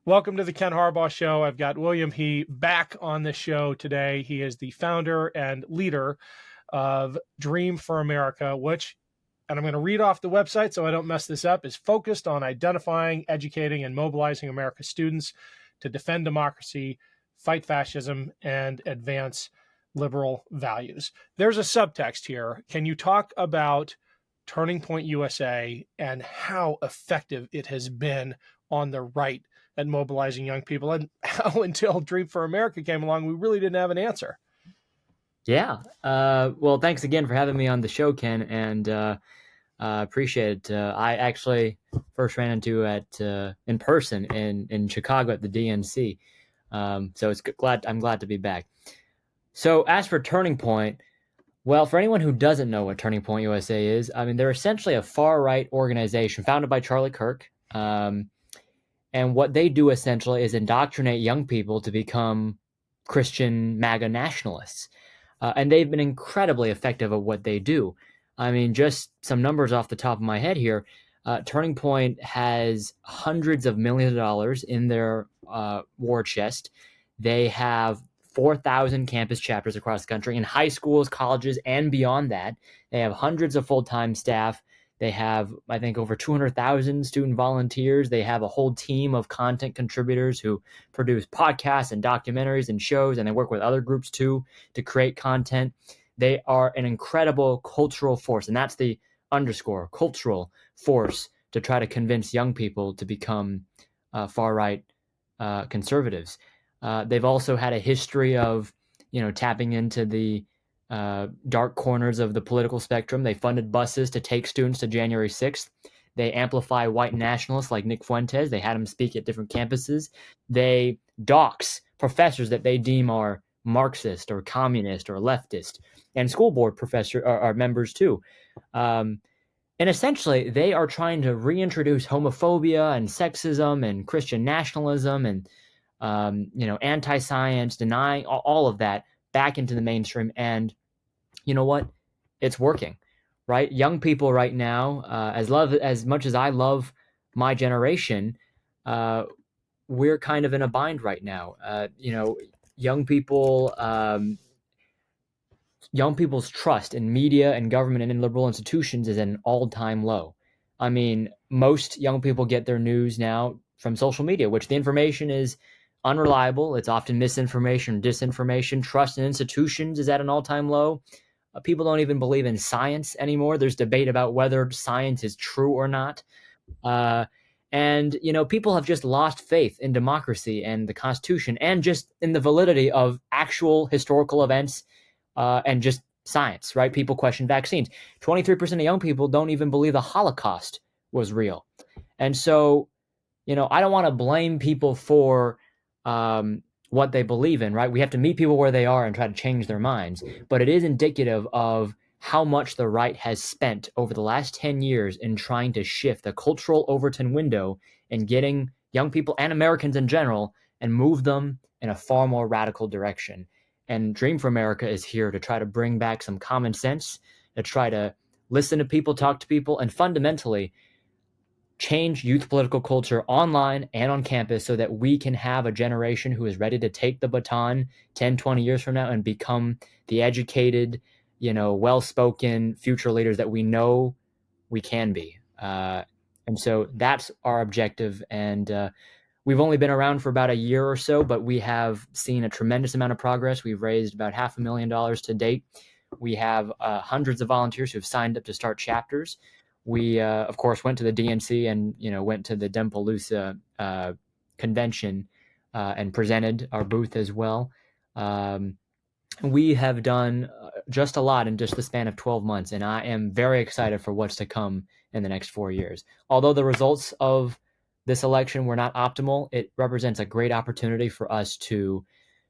Welcome to the Ken Harbaugh Show. I've got William He back on the show today. He is the founder and leader of Dream for America, which, and I'm going to read off the website so I don't mess this up, is focused on identifying, educating, and mobilizing America's students to defend democracy, fight fascism, and advance liberal values. There's a subtext here. Can you talk about Turning Point USA and how effective it has been on the right at mobilizing young people, and how until Dream for America came along, we really didn't have an answer? Yeah. Well, thanks again for having me on the show, Ken, and appreciate it. I actually first ran into it in person in Chicago at the DNC. So I'm glad to be back. So as for Turning Point, well, for anyone who doesn't know what Turning Point USA is, I mean, they're essentially a far-right organization founded by Charlie Kirk. And what they do essentially is indoctrinate young people to become Christian MAGA nationalists. And they've been incredibly effective at what they do. I mean, just some numbers off the top of my head here. Turning Point has hundreds of millions of dollars in their war chest. They have 4,000 campus chapters across the country in high schools, colleges, and beyond that. They have hundreds of full-time staff. They have, I think, over 200,000 student volunteers. They have a whole team of content contributors who produce podcasts and documentaries and shows, and they work with other groups too to create content. They are an incredible cultural force, and that's the underscore, cultural force, to try to convince young people to become far-right conservatives. They've also had a history of, tapping into the dark corners of the political spectrum. They funded buses to take students to January 6th. They amplify white nationalists like Nick Fuentes. They had him speak at different campuses. They dox professors that they deem are Marxist or communist or leftist, and school board professor are members too. And essentially, they are trying to reintroduce homophobia and sexism and Christian nationalism and anti-science, denying all of that back into the mainstream. And you know what? It's working, right? Young people right now, as much as I love my generation, we're kind of in a bind right now. Young people, young people's trust in media and government and in liberal institutions is at an all-time low. I mean, most young people get their news now from social media, which the information is unreliable. It's often misinformation, disinformation. Trust in institutions is at an all-time low. People don't even believe in science anymore. There's debate about whether science is true or not. And people have just lost faith in democracy and the Constitution and just in the validity of actual historical events and just science, right? People question vaccines. 23% of young people don't even believe the Holocaust was real. And so, I don't want to blame people for what they believe in, right? We have to meet people where they are and try to change their minds. But it is indicative of how much the right has spent over the last 10 years in trying to shift the cultural Overton window and getting young people and Americans in general and move them in a far more radical direction. And Dream for America is here to try to bring back some common sense, to try to listen to people, talk to people, and fundamentally change youth political culture online and on campus so that we can have a generation who is ready to take the baton 10, 20 years from now and become the educated, well-spoken future leaders that we know we can be. And so that's our objective. And we've only been around for about a year or so, but we have seen a tremendous amount of progress. We've raised about $500,000 to date. We have hundreds of volunteers who have signed up to start chapters. We, of course, went to the DNC and, went to the Dempaloosa convention and presented our booth as well. We have done just a lot in just the span of 12 months, and I am very excited for what's to come in the next 4 years. Although the results of this election were not optimal, it represents a great opportunity for us to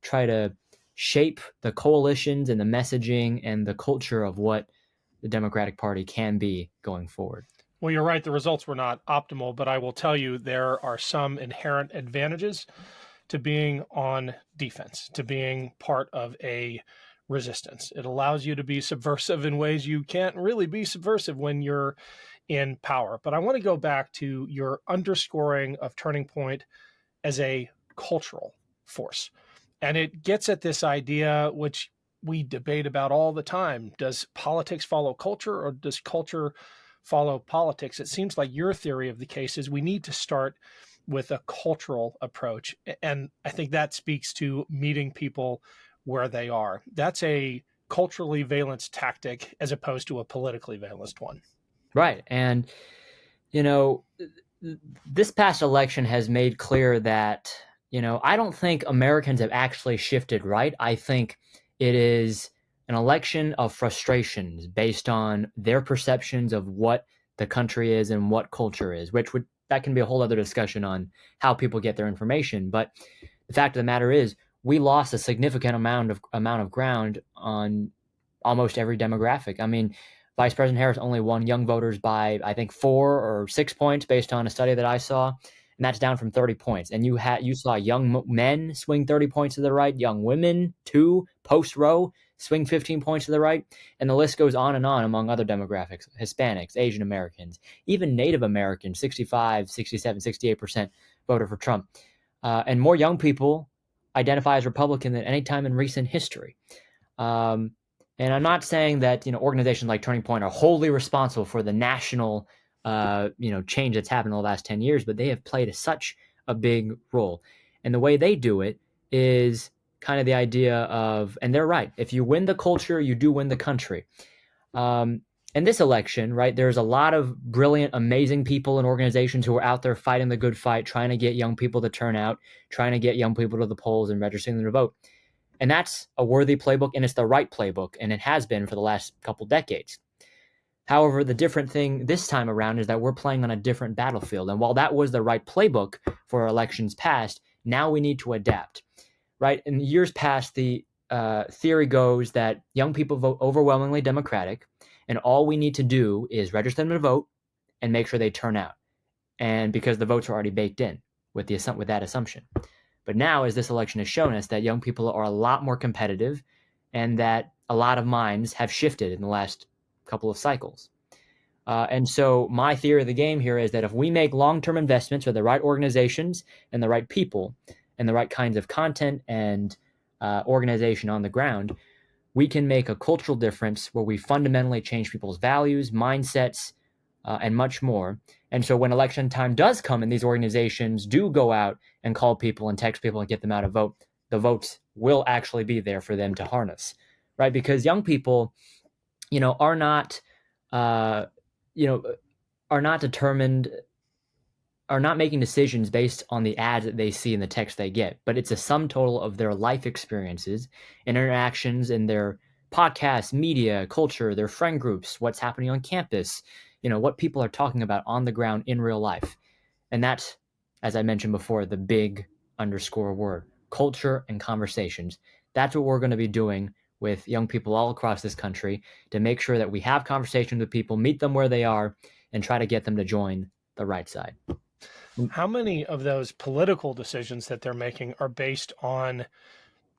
try to shape the coalitions and the messaging and the culture of what the Democratic Party can be going forward. Well, you're right. The results were not optimal, but I will tell you there are some inherent advantages to being on defense, to being part of a resistance. It allows you to be subversive in ways you can't really be subversive when you're in power. But I want to go back to your underscoring of Turning Point as a cultural force. And it gets at this idea, which we debate about all the time. Does politics follow culture, or does culture follow politics? It seems like your theory of the case is we need to start with a cultural approach. And I think that speaks to meeting people where they are. That's a culturally valenced tactic as opposed to a politically valenced one. Right. And, you know, this past election has made clear that, I don't think Americans have actually shifted right. I think it is an election of frustrations based on their perceptions of what the country is and what culture is, that can be a whole other discussion on how people get their information. But the fact of the matter is, we lost a significant amount of ground on almost every demographic. I mean, Vice President Harris only won young voters by, I think, 4 or 6 points based on a study that I saw, and that's down from 30 points. And you saw young men swing 30 points to the right, young women, too, post-Roe, swing 15 points to the right, and the list goes on and on among other demographics: Hispanics, Asian Americans, even Native Americans, 65, 67, 68% voted for Trump. And more young people identify as Republican than any time in recent history. And I'm not saying that organizations like Turning Point are wholly responsible for the national change that's happened in the last 10 years, but they have played such a big role. And the way they do it is kind of the idea of, and they're right, if you win the culture, you do win the country. In this election, right, there's a lot of brilliant, amazing people and organizations who are out there fighting the good fight, trying to get young people to turn out, trying to get young people to the polls and registering them to vote. And that's a worthy playbook, and it's the right playbook, and it has been for the last couple decades. However, the different thing this time around is that we're playing on a different battlefield. And while that was the right playbook for elections past, now we need to adapt, right? In years past, the theory goes that young people vote overwhelmingly Democratic, and all we need to do is register them to vote and make sure they turn out. And because the votes are already baked in with that assumption. But now, as this election has shown us, that young people are a lot more competitive and that a lot of minds have shifted in the last couple of cycles. And so my theory of the game here is that if we make long-term investments with the right organizations and the right people and the right kinds of content and organization on the ground, we can make a cultural difference where we fundamentally change people's values, mindsets, and much more. And so when election time does come and these organizations do go out and call people and text people and get them out to vote, the votes will actually be there for them to harness, right? Because young people, are not, are not determined, are not making decisions based on the ads that they see and the text they get, but it's a sum total of their life experiences and interactions in their podcasts, media, culture, their friend groups, what's happening on campus, what people are talking about on the ground in real life. And that's, as I mentioned before, the big underscore word: culture and conversations. That's what we're going to be doing with young people all across this country to make sure that we have conversations with people, meet them where they are, and try to get them to join the right side. How many of those political decisions that they're making are based on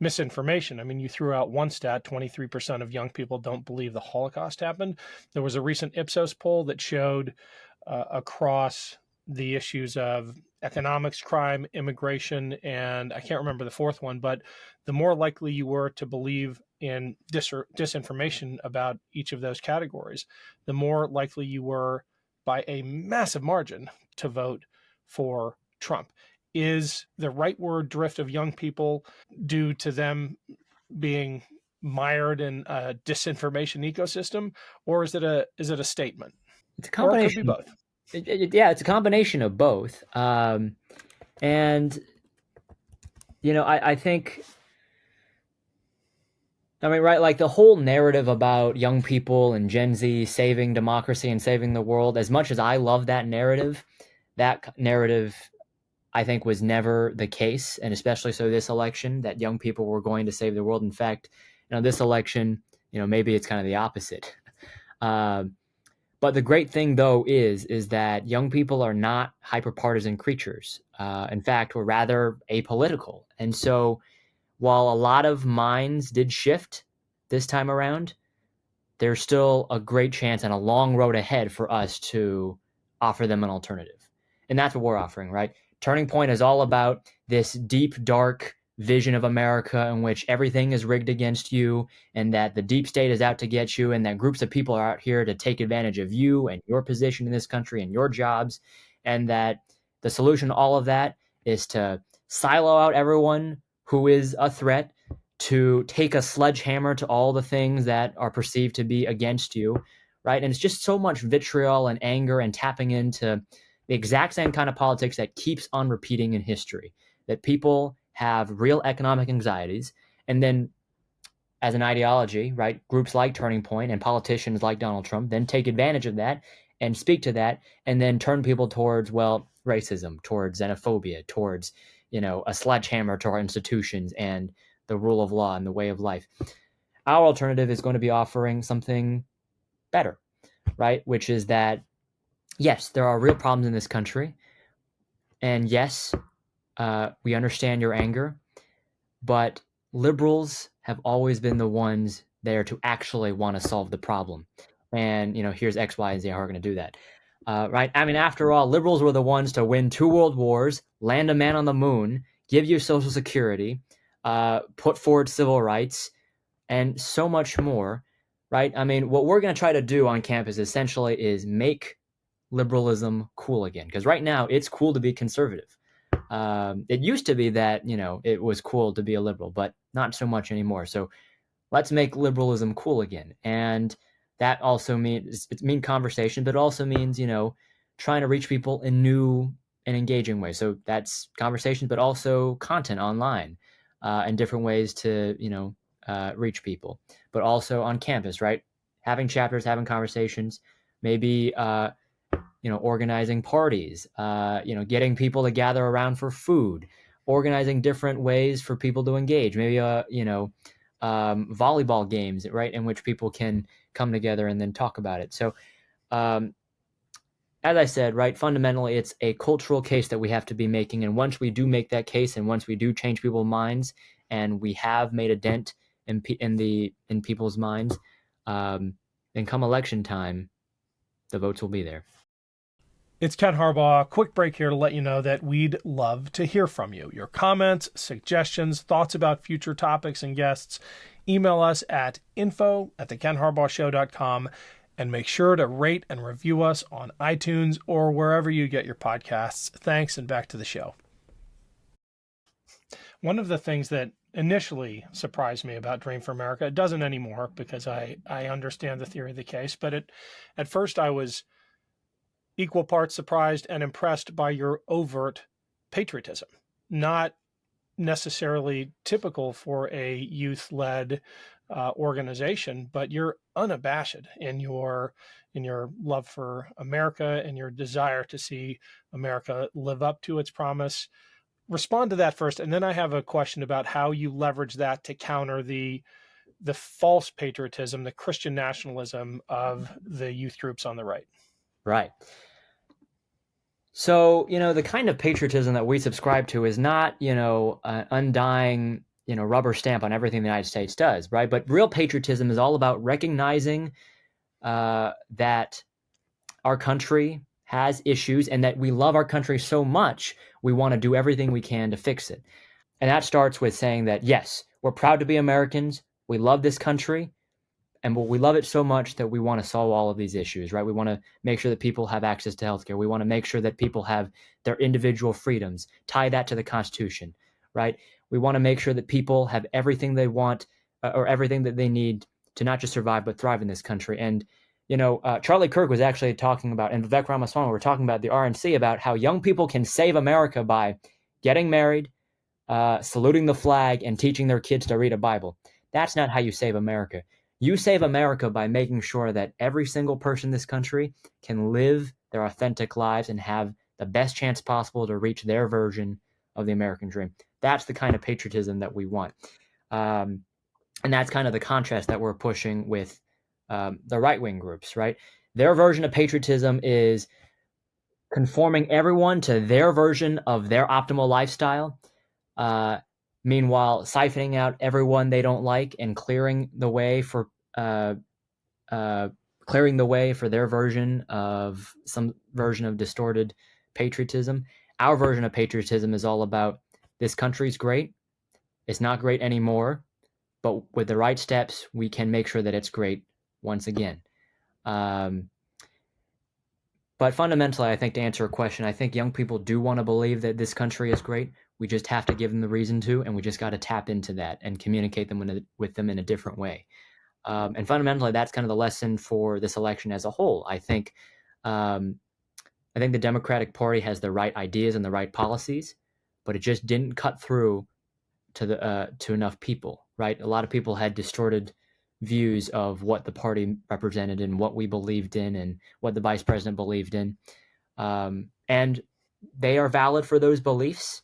misinformation? I mean, you threw out one stat: 23% of young people don't believe the Holocaust happened. There was a recent Ipsos poll that showed across the issues of economics, crime, immigration, and I can't remember the fourth one, but the more likely you were to believe in disinformation about each of those categories, the more likely you were by a massive margin to vote for Trump. Is the rightward drift of young people due to them being mired in a disinformation ecosystem, or is it a statement? It's a Or it could be combination. both. Yeah, it's a combination of both. And I think, right, like the whole narrative about young people and Gen Z saving democracy and saving the world, as much as I love that narrative, I think was never the case, and especially so this election, that young people were going to save the world. In fact, this election, maybe it's kind of the opposite. But the great thing, though, is that young people are not hyperpartisan creatures. In fact, we're rather apolitical. And so while a lot of minds did shift this time around, there's still a great chance and a long road ahead for us to offer them an alternative. And that's what we're offering, right? Turning Point is all about this deep, dark vision of America in which everything is rigged against you, and that the deep state is out to get you, and that groups of people are out here to take advantage of you and your position in this country and your jobs, and that the solution to all of that is to silo out everyone who is a threat, to take a sledgehammer to all the things that are perceived to be against you, right? And it's just so much vitriol and anger and tapping into the exact same kind of politics that keeps on repeating in history, that people have real economic anxieties. And then as an ideology, right, groups like Turning Point and politicians like Donald Trump then take advantage of that and speak to that and then turn people towards, well, racism, towards xenophobia, towards, a sledgehammer to our institutions and the rule of law and the way of life. Our alternative is going to be offering something better, right? Which is that, yes, there are real problems in this country. And yes, we understand your anger, but liberals have always been the ones there to actually want to solve the problem. And, here's X, Y, and Z how we're going to do that. Right? I mean, after all, liberals were the ones to win 2 world wars, land a man on the moon, give you Social Security, put forward civil rights, and so much more, right? I mean, what we're going to try to do on campus essentially is make liberalism cool again. Because right now, it's cool to be conservative. It used to be that, it was cool to be a liberal, but not so much anymore. So let's make liberalism cool again. And that also means conversation, but it also means, trying to reach people in new and engaging ways. So that's conversation, but also content online and different ways to, reach people, but also on campus, right? Having chapters, having conversations, maybe, organizing parties, getting people to gather around for food, organizing different ways for people to engage, maybe, volleyball games, right, in which people can come together and then talk about it. So, as I said, right, fundamentally, it's a cultural case that we have to be making. And once we do make that case, and once we do change people's minds, and we have made a dent in people's minds, then come election time, the votes will be there. It's Ken Harbaugh. Quick break here to let you know that we'd love to hear from you. Your comments, suggestions, thoughts about future topics and guests. Email us at info@thekenharbaughshow.com and make sure to rate and review us on iTunes or wherever you get your podcasts. Thanks, and back to the show. One of the things that initially surprised me about Dream for America, it doesn't anymore because I understand the theory of the case, but at first I was equal parts surprised and impressed by your overt patriotism, not necessarily typical for a youth-led organization, but you're unabashed in your love for America and your desire to see America live up to its promise. Respond to that first, and then I have a question about how you leverage that to counter the false patriotism, the Christian nationalism of the youth groups on the right. Right. So, the kind of patriotism that we subscribe to is not, an undying, rubber stamp on everything the United States does, right? But real patriotism is all about recognizing that our country has issues and that we love our country so much, we want to do everything we can to fix it. And that starts with saying that, yes, we're proud to be Americans. We love this country. And we love it so much that we want to solve all of these issues, right? We want to make sure that people have access to healthcare. We want to make sure that people have their individual freedoms, tie that to the Constitution, right? We want to make sure that people have everything they want or everything that they need to not just survive, but thrive in this country. And, Charlie Kirk was actually talking about, and Vivek Ramaswamy were talking about the RNC, about how young people can save America by getting married, saluting the flag, and teaching their kids to read a Bible. That's not how you save America. You save America by making sure that every single person in this country can live their authentic lives and have the best chance possible to reach their version of the American dream. That's the kind of patriotism that we want. And that's kind of the contrast that we're pushing with the right-wing groups, right? Their version of patriotism is conforming everyone to their version of their optimal lifestyle, meanwhile siphoning out everyone they don't like and clearing the way for their version of some version of distorted patriotism. Our version of patriotism is all about this country's great. It's not great anymore, but with the right steps, we can make sure that it's great once again. But fundamentally, I think to answer a question, I think young people do want to believe that this country is great. We just have to give them the reason to, and we just got to tap into that and communicate with them in a different way. And fundamentally, that's kind of the lesson for this election as a whole. Um, I think the Democratic Party has the right ideas and the right policies, but it just didn't cut through to enough people. Right? A lot of people had distorted views of what the party represented and what we believed in and what the vice president believed in. And they are valid for those beliefs,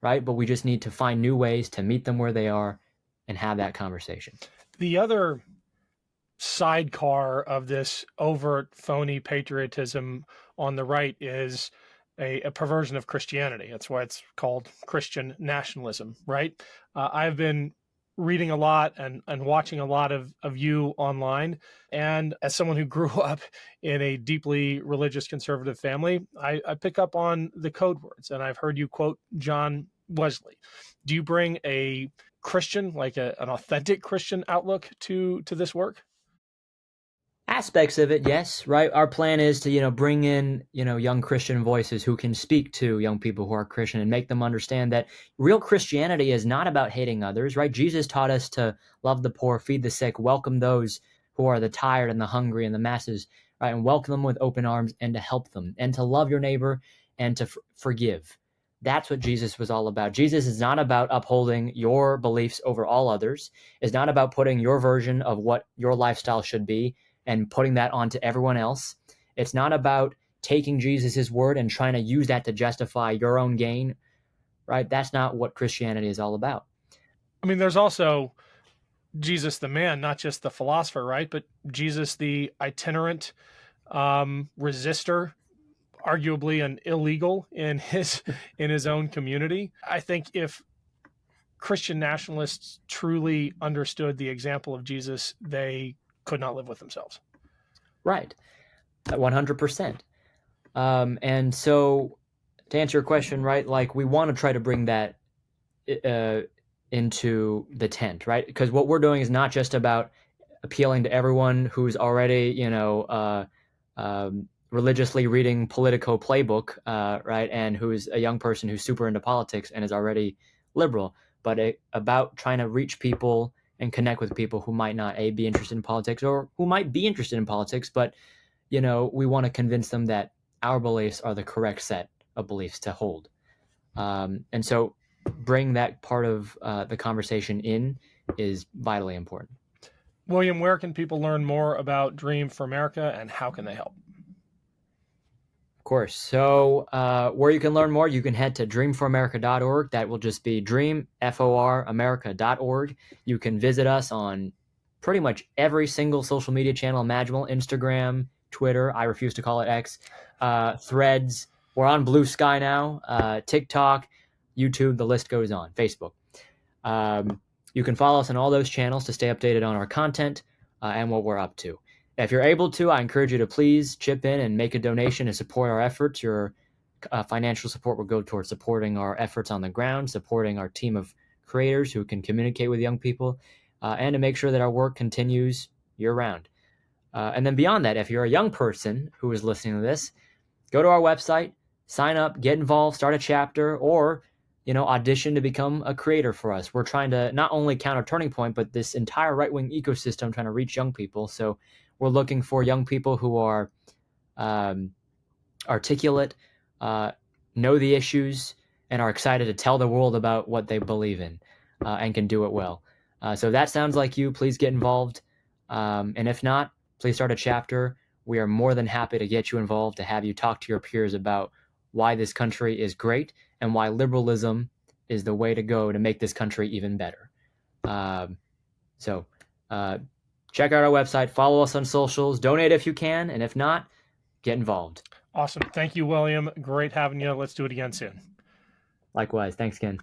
right? But we just need to find new ways to meet them where they are and have that conversation. The other sidecar of this overt phony patriotism on the right is a perversion of Christianity. That's why it's called Christian nationalism, right? I've been reading a lot and watching a lot of you online. And as someone who grew up in a deeply religious conservative family, I pick up on the code words, and I've heard you quote John Wesley. Do you bring a Christian, like an authentic Christian outlook to this work? Aspects of it, yes, right. Our plan is to, bring in, young Christian voices who can speak to young people who are Christian and make them understand that real Christianity is not about hating others, right? Jesus taught us to love the poor, feed the sick, welcome those who are the tired and the hungry and the masses, right? And welcome them with open arms and to help them and to love your neighbor and to forgive. That's what Jesus was all about. Jesus is not about upholding your beliefs over all others. It's not about putting your version of what your lifestyle should be and putting that onto everyone else. It's not about taking Jesus' word and trying to use that to justify your own gain, right? That's not what Christianity is all about. I mean, there's also Jesus the man, not just the philosopher, right? But Jesus the itinerant resistor, arguably an illegal in his own community. I think if Christian nationalists truly understood the example of Jesus, they could not live with themselves. Right. 100%. And so to answer your question, right, like we want to try to bring that into the tent, right? Because what we're doing is not just about appealing to everyone who's already, religiously reading Politico playbook, right, and who's a young person who's super into politics and is already liberal, but about trying to reach people and connect with people who might not be interested in politics or who might be interested in politics, but we want to convince them that our beliefs are the correct set of beliefs to hold. And so bring that part of the conversation in is vitally important. William, where can people learn more about Dream for America and how can they help? Of course. So where you can learn more, you can head to dreamforamerica.org. That will just be dreamforamerica.org. You can visit us on pretty much every single social media channel imaginable: Instagram, Twitter, I refuse to call it X, Threads. We're on Blue Sky now, TikTok, YouTube, the list goes on, Facebook. You can follow us on all those channels to stay updated on our content and what we're up to. If you're able to, I encourage you to please chip in and make a donation to support our efforts. Your financial support will go towards supporting our efforts on the ground, supporting our team of creators who can communicate with young people, and to make sure that our work continues year-round. And then beyond that, if you're a young person who is listening to this, go to our website, sign up, get involved, start a chapter, or audition to become a creator for us. We're trying to not only counter Turning Point, but this entire right-wing ecosystem, trying to reach young people. So we're looking for young people who are articulate, know the issues, and are excited to tell the world about what they believe in and can do it well. So if that sounds like you, please get involved. And if not, please start a chapter. We are more than happy to get you involved, to have you talk to your peers about why this country is great and why liberalism is the way to go to make this country even better. So check out our website, follow us on socials, donate if you can, and if not, get involved. Awesome. Thank you, William. Great having you. Let's do it again soon. Likewise. Thanks, Ken.